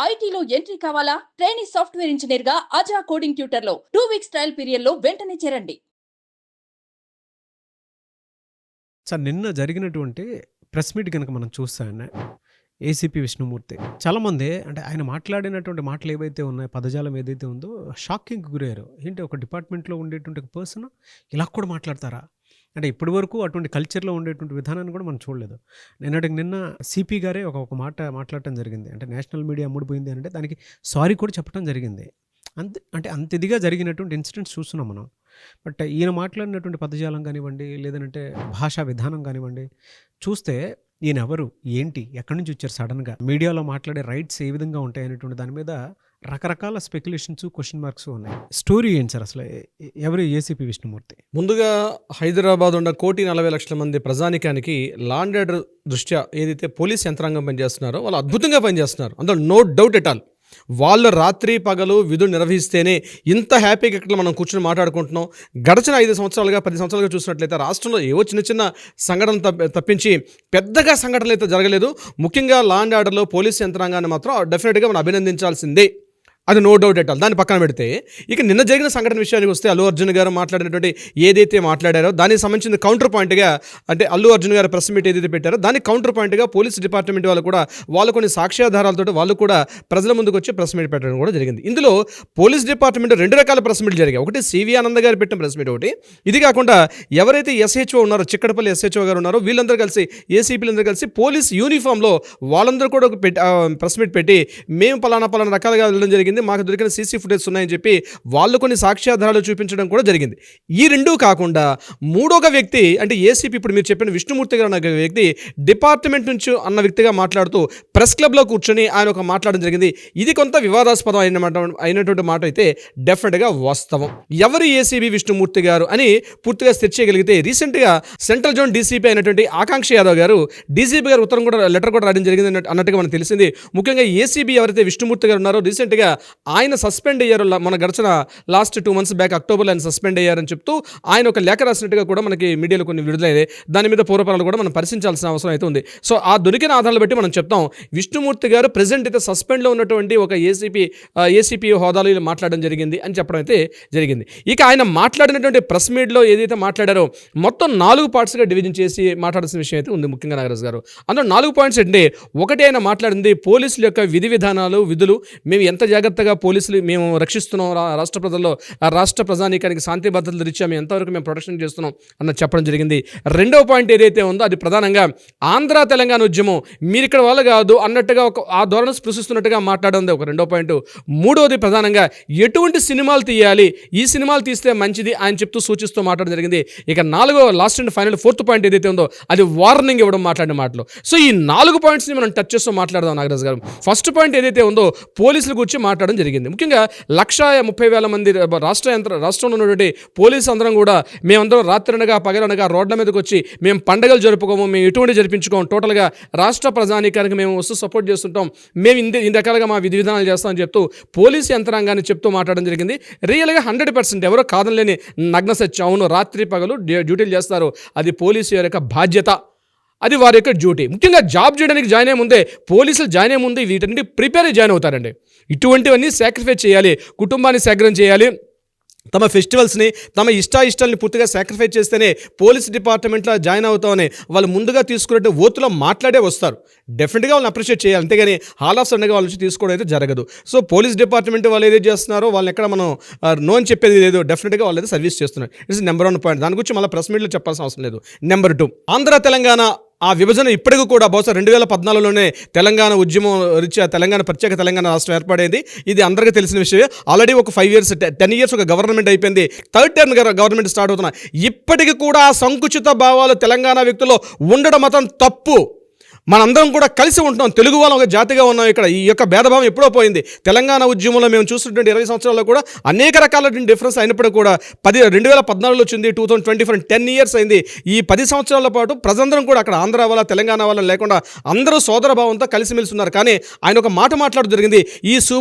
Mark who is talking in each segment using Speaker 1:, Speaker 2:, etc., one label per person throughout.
Speaker 1: ఐటీలో ఎంట్రీ కావాలా? Trainee software engineer గా అజా కోడింగ్ ట్యూటర్ లో 2 వీక్స్ ట్రయల్ పీరియడ్ లో వెంటనే చేరండి.
Speaker 2: సార్ నిన్న జరిగినటువంటి ప్రెస్ మీట్ కనుక మనం చూస్తానే ఏసీపీ విష్ణుమూర్తి చాలామంది అంటే ఆయన మాట్లాడినటువంటి మాటలు ఏవైతే ఉన్నాయో పదజాలం ఏదైతే ఉందో షాకింగ్కి గురయ్యారు. ఏంటి ఒక డిపార్ట్మెంట్లో ఉండేటువంటి ఒక పర్సన్ ఇలా కూడా మాట్లాడతారా అంటే ఇప్పటి వరకు అటువంటి కల్చర్లో ఉండేటువంటి విధానాన్ని కూడా మనం చూడలేదు. నిన్న సిపి గారే ఒక మాట మాట్లాడటం జరిగింది. అంటే నేషనల్ మీడియా అమ్ముడిపోయింది అంటే దానికి సారీ కూడా చెప్పడం జరిగింది. అంత ఇదిగా జరిగినటువంటి ఇన్సిడెంట్స్ చూస్తున్నాం మనం. బట్ ఈయన మాట్లాడినటువంటి పదజాలం కానివ్వండి, లేదంటే భాషా విధానం కానివ్వండి, చూస్తే ఈయన ఎవరు, ఏంటి, ఎక్కడి నుంచి వచ్చారు, సడన్గా మీడియాలో మాట్లాడే రైట్స్ ఏ విధంగా ఉంటాయి అనేటువంటి దాని మీద రకరకాల స్పెక్యులేషన్స్, క్వశ్చన్ మార్క్స్ ఉన్నాయి. స్టోరీ ఏంటి సార్ అసలు, ఎవరు ఏసీపీ విష్ణుమూర్తి?
Speaker 3: ముందుగా హైదరాబాద్ ఉన్న 1,40,00,000 మంది ప్రజానికానికి లా అండ్ ఆర్డర్ దృష్ట్యా ఏదైతే పోలీస్ యంత్రాంగం పనిచేస్తున్నారో వాళ్ళు అద్భుతంగా పనిచేస్తున్నారు, అందులో నో డౌట్ ఎట్ ఆల్. వాళ్ళు రాత్రి పగలు విధులు నిర్వహిస్తేనే ఇంత హ్యాపీగా ఇక్కడ మనం కూర్చొని మాట్లాడుకుంటున్నాం. గడిచిన 5 సంవత్సరాలుగా 10 సంవత్సరాలుగా చూసినట్లయితే రాష్ట్రంలో ఏవో చిన్న సంఘటన తప్పించి పెద్దగా సంఘటనలు అయితే జరగలేదు. ముఖ్యంగా లా అండ్ ఆర్డర్లో పోలీస్ యంత్రాంగాన్ని మాత్రం డెఫినెట్గా మనం అభినందించాల్సిందే, అది నో డౌట్ ఎట్ ఆల్. దాన్ని పక్కన పెడితే ఇక నిన్న జరిగిన సంఘటన విషయానికి వస్తే అల్లు అర్జున్ గారు మాట్లాడినటువంటి ఏదైతే మాట్లాడారో దానికి సంబంధించిన కౌంటర్ పాయింట్గా, అంటే అల్లు అర్జున్ గారు ప్రెస్ మీట్ ఏదైతే పెట్టారో దానికి కౌంటర్ పాయింట్గా పోలీస్ డిపార్ట్మెంట్ వాళ్ళు కొన్ని సాక్ష్యాధారాలతో వాళ్ళు కూడా ప్రజల ముందుకు వచ్చి ప్రెస్ మీట్ పెట్టడం కూడా జరిగింది. ఇందులో పోలీస్ డిపార్ట్మెంట్ 2 రకాల ప్రెస్ మీట్లు జరిగాయి. ఒకటి సివి ఆనంద్ గారు పెట్టిన ప్రెస్ మీట్ ఒకటి. ఇది కాకుండా ఎవరైతే ఎస్హెచ్ఓ ఉన్నారో, చిక్కడపల్లి ఎస్హెచ్ఓ గారు ఉన్నారో, వీళ్ళందరూ కలిసి ఏసీపీలందరూ కలిసి పోలీస్ యూనిఫామ్లో వాళ్ళందరూ కూడా ఒక ప్రెస్ మీట్ పెట్టి మేము పలానా రకాలుగా వెళ్ళడం జరిగింది, మాకు దొరికిన సీసీ ఫుటేజ్ ఉన్నాయని చెప్పి వాళ్ళు కొన్ని సాక్ష్యాధారాలు చూపించడం కూడా జరిగింది. ఈ రెండూ కాకుండా మూడొక వ్యక్తి, అంటే ఏసీపీ ఇప్పుడు మీరు చెప్పిన విష్ణుమూర్తి గారు అన్న వ్యక్తి డిపార్ట్మెంట్ నుంచి అన్న వ్యక్తిగా మాట్లాడుతూ ప్రెస్ క్లబ్లో కూర్చొని ఆయన ఒక మాట్లాడడం జరిగింది. ఇది కొంత వివాదాస్పదం అయినటువంటి మాట అయితే డెఫినెట్గా వాస్తవం. ఎవరు ఏసీబీ విష్ణుమూర్తి గారు అని పూర్తిగా సెర్చ్ చేయగలిగితే రీసెంట్గా సెంట్రల్ జోన్ డీసీపీ అయినటువంటి ఆకాంక్ష యాదవ్ గారు డీజీపీ గారు లెటర్ కూడా రాయడం జరిగింది అన్నట్టుగా మనకు తెలిసింది. ముఖ్యంగా ఏసీబీ ఎవరైతే విష్ణుమూర్తి గారు ఉన్నారో రీసెంట్గా ఆయన సస్పెండ్ అయ్యారు. మన గడిచిన లాస్ట్ 2 months బ్యాక్ అక్టోబర్లో ఆయన సస్పెండ్ అయ్యారని చెప్తూ ఆయన ఒక లేఖ రాసినట్టుగా కూడా మనకి మీడియాలో కొన్ని విడుదలయ్యాయి. దాని మీద పూర్వపరాలు కూడా మనం పరిశీలించాల్సిన అవసరం అయితే ఉంది. సో ఆ దొరికిన ఆధారాలు బట్టి మనం చెప్తాం విష్ణుమూర్తి గారు ప్రెజెంట్ అయితే సస్పెండ్లో ఉన్నటువంటి ఒక ఏసీపీ హోదాలో ఇలా మాట్లాడడం జరిగింది అని చెప్పడం అయితే జరిగింది. ఇక ఆయన మాట్లాడినటువంటి ప్రెస్ మీట్లో ఏదైతే మాట్లాడారో మొత్తం 4 పార్ట్స్గా డివిజన్ చేసి మాట్లాడాల్సిన విషయం అయితే ఉంది. ముఖ్యంగా నాగరాజు గారు అందులో 4 పాయింట్స్ అంటే, ఒకటి ఆయన మాట్లాడింది పోలీసుల యొక్క విధి విధానాలు, విధులు, మేము ఎంత జాగ్రత్తగా పోలీసులు మేము రక్షిస్తున్నాం, రాష్ట్ర ప్రజల్లో రాష్ట్ర ప్రజానీకానికి శాంతి భద్రతలు రీత్యా మేము ఎంతవరకు మేము ప్రొటెక్షన్ చేస్తున్నాం అన్న చెప్పడం జరిగింది. రెండవ పాయింట్ ఏదైతే ఉందో అది ప్రధానంగా ఆంధ్ర తెలంగాణ ఉద్యమం మీరు ఇక్కడ వాళ్ళు కాదు అన్నట్టుగా ఆ ధోరణి స్పృశిస్తున్నట్టుగా మాట్లాడింది ఒక రెండో పాయింట్. మూడవది ప్రధానంగా ఎటువంటి సినిమాలు తీయాలి, ఈ సినిమాలు తీస్తే మంచిది అని చెప్తూ సూచిస్తూ మాట్లాడడం జరిగింది. ఇక last and final 4th point ఏదైతే ఉందో అది వార్నింగ్ ఇవ్వడం మాట్లాడిన మాటలు. సో ఈ 4 పాయింట్స్ని మనం టచ్ చేస్తూ మాట్లాడదాం నాగరాజు గారు. ఫస్ట్ పాయింట్ ఏదైతే ఉందో పోలీసుల గురించి మాట్లాడడం జరిగింది. ముఖ్యంగా 130,000 మంది రాష్ట్రంలో ఉన్నటువంటి పోలీసు అందరం కూడా మేమందరం రాత్రనగా పగలనగా రోడ్ల మీదకి వచ్చి మేము పండుగలు జరుపుకోము, మేము ఎటువంటి జరిపించుకోము, టోటల్గా రాష్ట్ర ప్రజానీకానికి మేము వస్తూ సపోర్ట్ చేస్తుంటాం, మేము ఇన్ని రకాలుగా మా విధి విధానాలు చేస్తామని చెప్తూ పోలీసు యంత్రాంగాన్ని చెప్తూ మాట్లాడడం జరిగింది. రియల్గా 100% ఎవరో కాదనలేని నగ్న సత్యం. అవును, రాత్రి పగలు డ్యూటీలు చేస్తారు, అది పోలీసు యొక్క బాధ్యత, అది వారి యొక్క డ్యూటీ. ముఖ్యంగా జాబ్ చేయడానికి జాయిన్ అయ్యే ముందే పోలీసులు జాయిన్ అయ్యే ముందే వీటన్నిటి ప్రిపేర్ జాయిన్ అవుతారండి. ఇటువంటివన్నీ సాక్రిఫైస్ చేయాలి, కుటుంబాన్ని సేకరణ చేయాలి, తమ ఫెస్టివల్స్ని తమ ఇష్టాలని పూర్తిగా సాక్రిఫైస్ చేస్తేనే పోలీస్ డిపార్ట్మెంట్లో జాయిన్ అవుతామని వాళ్ళు ముందుగా తీసుకున్నట్టు ఓతులో మాట్లాడే వస్తారు. డెఫినెట్గా వాళ్ళని అప్రిషియేట్ చేయాలి, అంతేగాని హాల్ ఆఫ్ సడన్గా వాళ్ళ నుంచి తీసుకోవడం అయితే జరగదు. సో పోలీస్ డిపార్ట్మెంట్ వాళ్ళు ఏదైతే చేస్తున్నారో వాళ్ళని ఎక్కడ మనం నో అని చెప్పేది లేదు, డెఫినెట్గా వాళ్ళు అయితే సర్వీస్ చేస్తున్నారు. It's number 1 point. దాని గురించి మళ్ళీ ప్రెస్ మీట్లో చెప్పాల్సిన అవసరం లేదు. నెంబర్ 2, ఆంధ్ర తెలంగాణ ఆ విభజన ఇప్పటికీ కూడా బహుశా 2014లోనే తెలంగాణ ఉద్యమం రీత్యా ప్రత్యేక తెలంగాణ రాష్ట్రం ఏర్పడేది. ఇది అందరికీ తెలిసిన విషయమే. ఆల్రెడీ ఒక 5 years 10 years ఒక గవర్నమెంట్ అయిపోయింది, 3rd term గవర్నమెంట్ స్టార్ట్ అవుతున్నాయి. ఇప్పటికీ కూడా ఆ సంకుచిత భావాలు తెలంగాణ వ్యక్తుల్లో ఉండడం మాత్రం తప్పు. మనందరం కూడా కలిసి ఉంటున్నాం, తెలుగు వాళ్ళం ఒక జాతిగా ఉన్నాం. ఇక్కడ ఈ యొక్క భేదభావం ఎప్పుడో పోయింది. తెలంగాణ ఉద్యమంలో మేము చూస్తున్నటువంటి 20 సంవత్సరాల్లో కూడా అనేక రకాల డిఫరెన్స్ అయినప్పుడు కూడా 2014లో వచ్చింది, 2024 10 years అయింది. ఈ 10 సంవత్సరాల పాటు ప్రజలందరం కూడా అక్కడ ఆంధ్ర వాళ్ళ తెలంగాణ వాళ్ళ లేకుండా అందరూ సోదర భావంతో కలిసిమెలిసి ఉన్నారు. కానీ ఆయన ఒక మాట మాట్లాడడం జరిగింది, ఈ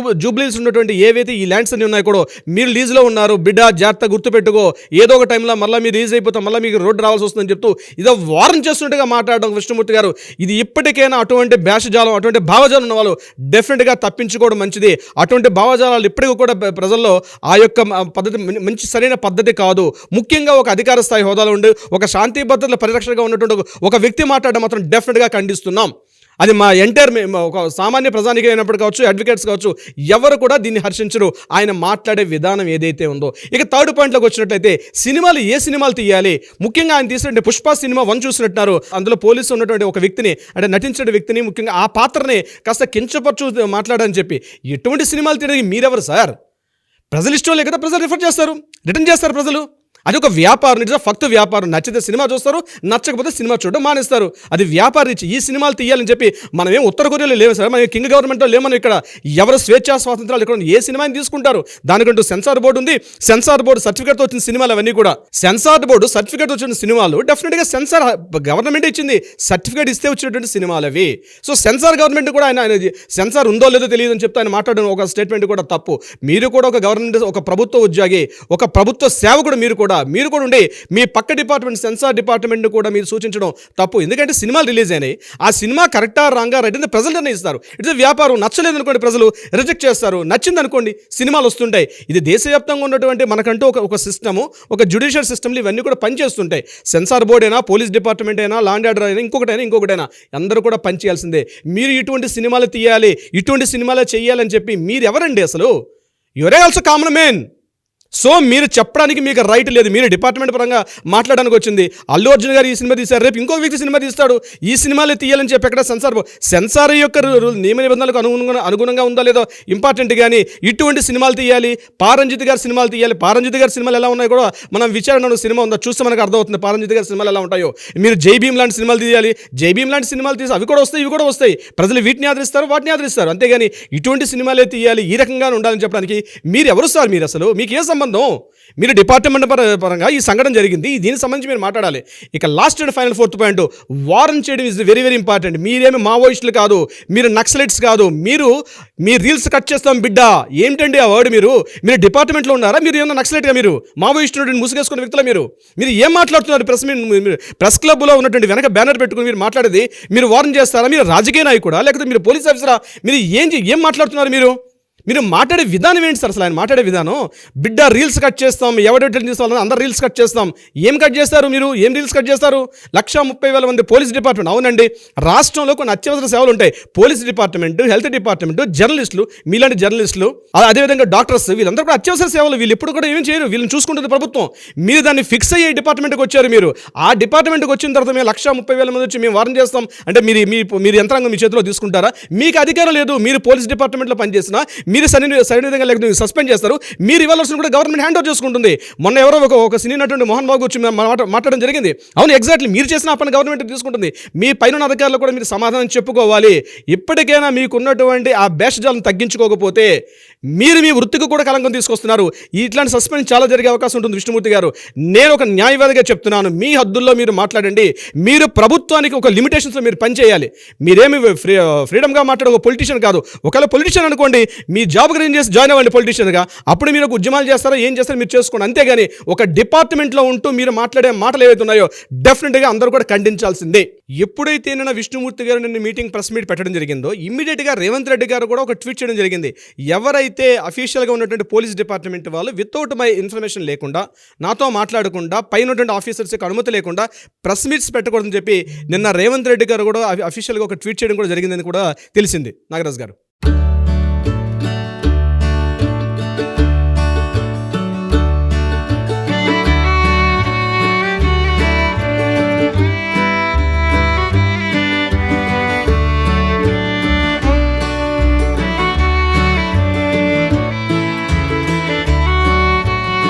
Speaker 3: జూబ్లీస్ ఉన్నటువంటి ఏవైతే ఈ ల్యాండ్స్ అన్ని ఉన్నాయో కూడా మీరు లీజ్లో ఉన్నారు, బిడ్డ జాగ్రత్త గుర్తుపెట్టుకో, ఏదో ఒక టైంలో మళ్ళీ మీరు లీజ్ అయిపోతాం, మళ్ళీ మీకు రోడ్డు రావాల్సి వస్తుందని చెప్తూ ఇదో వార్న్ చేస్తున్నట్టుగా మాట్లాడడం విష్ణుమూర్తి గారు. ఇది ఇప్పటికైనా అటువంటి భేషజాలం, అటువంటి భావజాలం ఉన్న వాళ్ళు డెఫినెట్గా తప్పించుకోవడం మంచిది. అటువంటి భావజాలాలు ఇప్పటికీ కూడా ప్రజల్లో ఆ యొక్క పద్ధతి మంచి సరైన పద్ధతి కాదు. ముఖ్యంగా ఒక అధికార స్థాయి హోదాలో ఉండి ఒక శాంతి భద్రతల పరిరక్షణగా ఉన్నటువంటి ఒక వ్యక్తి మాట్లాడడం మాత్రం డెఫినెట్గా ఖండిస్తున్నాం. అది మా ఎంటైర్ ఒక సామాన్య ప్రజానికి అయినప్పుడు కావచ్చు, అడ్వకేట్స్ కావచ్చు, ఎవరు కూడా దీన్ని హర్షించరు ఆయన మాట్లాడే విధానం ఏదైతే ఉందో. ఇక థర్డ్ పాయింట్లోకి వచ్చినట్లయితే సినిమాలు ఏ సినిమాలు తీయాలి, ముఖ్యంగా ఆయన తీసినట్టు పుష్ప సినిమా 1 చూసినట్టున్నారు. అందులో పోలీసు ఉన్నటువంటి ఒక వ్యక్తిని, అంటే నటించిన వ్యక్తిని, ముఖ్యంగా ఆ పాత్రని కాస్త కించపరచు మాట్లాడని చెప్పి ఎటువంటి సినిమాలు తీయడానికి మీరెవరు సార్? ప్రజలు ఇష్టం లేక ప్రజలు రిటర్న్ చేస్తారు ప్రజలు. అది ఒక వ్యాపారం, నిజంగా ఫక్త్ వ్యాపారం. నచ్చితే సినిమా చూస్తారు, నచ్చకపోతే సినిమా చూడడం మానేస్తారు. అది వ్యాపారం. ఈ సినిమాలు తీయాలని చెప్పి మనం ఏం ఉత్తర కొరియాలో లేవు సార్, మనం కింగ్ గవర్నమెంట్లో లేమని ఇక్కడ ఎవరు స్వేచ్ఛా స్వాతంత్రాలు ఇక్కడ ఏ సినిమాని తీసుకుంటారు. దానికంటూ సెన్సార్ బోర్డు ఉంది. సెన్సార్ బోర్డు సర్టిఫికేట్తో వచ్చిన సినిమాలు అవన్నీ కూడా. సెన్సార్ బోర్డు సర్టిఫికేట్ వచ్చిన సినిమాలు డెఫినెట్గా సెన్సార్ గవర్నమెంట్ ఇచ్చింది, సర్టిఫికేట్ ఇస్తే వచ్చినటువంటి సినిమాలు అవి. సో సెన్సార్ గవర్నమెంట్ కూడా ఆయన సెన్సార్ ఉందో లేదో తెలియదు అని చెప్తే ఆయన మాట్లాడడం ఒక స్టేట్మెంట్ కూడా తప్పు. మీరు కూడా ఒక గవర్నమెంట్, ఒక ప్రభుత్వ ఉద్యోగి, ఒక ప్రభుత్వ సేవకుడు, మీరు కూడా ఉండి మీ పక్క డిపార్ట్మెంట్ సెన్సార్ డిపార్ట్మెంట్ కూడా మీరు సూచించడం తప్పు. ఎందుకంటే సినిమాలు రిలీజ్ అయినాయి, ఆ సినిమా కరెక్టా రాంగా రైట్ అని ప్రజలు నిర్ణయిస్తారు. ఇట్స్ వ్యాపారం. నచ్చలేదు అనుకోండి ప్రజలు రిజెక్ట్ చేస్తారు, నచ్చింది అనుకోండి సినిమాలు వస్తుంటాయి. ఇది దేశవ్యాప్తంగా ఉన్నటువంటి మనకంటూ ఒక సిస్టము, ఒక జ్యుడిషియల్ సిస్టమ్లు ఇవన్నీ కూడా పనిచేస్తుంటాయి. సెన్సార్ బోర్డ్ అయినా, పోలీస్ డిపార్ట్మెంట్ అయినా, లా అండ్ ఆర్డర్ అయినా, ఇంకొకటైనా అందరూ కూడా పనిచేయాల్సిందే. మీరు ఇటువంటి సినిమాలు తీయాలి, ఇటువంటి సినిమాలు చేయాలని చెప్పి మీరు ఎవరండి అసలు? Your also common man. So మీరు చెప్పడానికి మీకు రైట్ లేదు. మీరు డిపార్ట్మెంట్ పరంగా మాట్లాడడానికి వచ్చింది. అల్లు అర్జున్ గారు ఈ సినిమా తీశారు, రేపు ఇంకో వ్యక్తి సినిమా తీస్తాడు, ఈ సినిమాలే తీయాలని చెప్పి ఎక్కడ సెన్సార్ యొక్క నియమ నిబంధనలకు అనుగుణంగా ఉందా లేదో ఇంపార్టెంట్. కానీ ఇటువంటి సినిమాలు తీయాలి, పారంజిత్ గారి సినిమాలు తీయాలి. పారంజిత్ గారి సినిమాలు ఎలా ఉన్నాయో కూడా మనం విచారణ సినిమా ఉందా చూస్తే మనకు అర్థమవుతుంది పారంజిత్ గారి సినిమాలు ఎలా ఉంటాయో. మీరు జై భీమ్ లాంటి సినిమాలు తీయాలి, జై భీమ్ లాంటి సినిమాలు తీసి అవి కూడా వస్తాయి, ఇవి కూడా వస్తాయి. ప్రజలు వీటిని ఆదరిస్తారు, వాటిని ఆదరిస్తారు. అంతేగాని ఇటువంటి సినిమాలే తీయాలి, ఈ రకంగా ఉండాలని చెప్పడానికి మీరు ఎవరు సార్? మీరు అసలు మీకు ఏ సంబంధం? మీరు డిపార్ట్మెంట్ పరంగా ఈ సంఘటన జరిగింది, దీనికి సంబంధించి మీరు మాట్లాడాలి. ఇక last and final fourth point, warn చేయడం ఇస్ వెరీ వెరీ ఇంపార్టెంట్. మీరేమి మావోయిస్టులు కాదు, మీరు నక్సలైట్స్ కాదు. మీ రీల్స్ కట్ చేస్తాం బిడ్డ, ఏంటండి ఆ వర్డ్? మీరు డిపార్ట్మెంట్లో ఉన్నారా? మీరు ఏమన్నా నక్సలైట్గా, మీరు మావోయిస్టు ముసుగేసుకున్న వ్యక్తులు మీరు ఏం మాట్లాడుతున్నారు? ప్రెస్ క్లబ్లో ఉన్నటువంటి వెనక బ్యానర్ పెట్టుకుని మీరు మాట్లాడేది మీరు వార్న్ చేస్తారా? మీరు రాజకీయ నాయకుడా లేకపోతే మీరు పోలీస్ ఆఫీసరా? మీరు ఏం మాట్లాడుతున్నారు? మీరు మాట్లాడే విధానం ఏంటి సార్? అసలు ఆయన మాట్లాడే విధానం, బిడ్డ రీల్స్ కట్ చేస్తాం, ఎవడెట్ తీసుకోవాలని అందరు రీల్స్ కట్ చేస్తాం. ఏం కట్ చేస్తారు మీరు? ఏం రీల్స్ కట్ చేస్తారు? 130,000 మంది పోలీస్ డిపార్ట్మెంట్. అవునండి, రాష్ట్రంలో కొన్ని అత్యవసర సేవలు ఉంటాయి. పోలీస్ డిపార్ట్మెంట్, హెల్త్ డిపార్ట్మెంట్, జర్నలిస్టులు, మీలాంటి జర్నలిస్టులు, అదేవిధంగా డాక్టర్స్, వీళ్ళందరూ కూడా అత్యవసర సేవలు. వీళ్ళు ఎప్పుడు కూడా ఏం చేయరు, వీళ్ళని చూసుకుంటుంది ప్రభుత్వం. మీరు దాన్ని ఫిక్స్ అయ్యే డిపార్ట్మెంట్కి వచ్చారు. మీరు ఆ డిపార్ట్మెంట్కి వచ్చిన తర్వాత మేము 130,000 మంది వచ్చి మేము వార్న్ చేస్తాం అంటే మీరు యంత్రాంగం మీ చేతిలో తీసుకుంటారా? మీకు అధికారం లేదు. మీరు పోలీస్ డిపార్ట్మెంట్లో పనిచేసినా మీరు సరైన విధంగా లేకపోతే సస్పెండ్ చేస్తారు. మీరు ఇవ్వాల్సిన కూడా గవర్నమెంట్ హ్యాండ్ ఓవర్ చేసుకుంటుంది. మొన్న ఎవరో ఒక సినీ నటుడు మోహన్ బాబు వచ్చి మాట్లాడడం జరిగింది. అవును, ఎగ్జాక్ట్లీ మీరు చేసిన ఆ పని గవర్నమెంట్ తీసుకుంటుంది. మీ పైన అధికారులు కూడా మీరు సమాధానం చెప్పుకోవాలి. ఇప్పటికైనా మీకున్నటువంటి ఆ భేషజాలను తగ్గించుకోకపోతే మీరు మీ వృత్తికి కూడా కలంకం తీసుకొస్తున్నారు. ఇట్లాంటి సస్పెండ్ చాలా జరిగే అవకాశం ఉంటుంది. విష్ణుమూర్తి గారు, నేను ఒక న్యాయవాదిగా చెప్తున్నాను, మీ హద్దుల్లో మీరు మాట్లాడండి. మీరు ప్రభుత్వానికి ఒక లిమిటేషన్స్లో మీరు పనిచేయాలి. మీరేమి ఫ్రీడమ్గా మాట్లాడే ఒక పొలిటీషియన్ కాదు. ఒకవేళ పొలిటీషియన్ అనుకోండి, మీ జాబ్ జాయిన్ అవ్వండి పొలిటీషియన్గా. అప్పుడు మీరు ఉద్యమాలు చేస్తారో ఏం చేస్తారో మీరు చేసుకోండి. అంతేగాని ఒక డిపార్ట్మెంట్లో ఉంటూ మీరు మాట్లాడే మాటలు ఏవైతే ఉన్నాయో డెఫినెట్గా అందరూ కూడా ఖండించాల్సిందే. ఎప్పుడైతే నిన్న విష్ణుమూర్తి గారు నిన్న మీటింగ్ ప్రెస్ మీట్ పెట్టడం జరిగిందో ఇమ్మీడియట్గా రేవంత్ రెడ్డి గారు కూడా ఒక ట్వీట్ చేయడం జరిగింది. ఎవరైతే అఫీషియల్గా ఉన్నటువంటి పోలీస్ డిపార్ట్మెంట్ వాళ్ళు వితౌట్ మై ఇన్ఫర్మేషన్ లేకుండా, నాతో మాట్లాడకుండా, పైన ఉన్నటువంటి ఆఫీసర్స్కి అనుమతి లేకుండా ప్రెస్ మీట్స్ పెట్టకూడదని చెప్పి నిన్న రేవంత్ రెడ్డి గారు కూడా అఫీషియల్గా ఒక ట్వీట్ చేయడం కూడా జరిగిందని కూడా తెలిసింది. నాగరాజ్ గారు.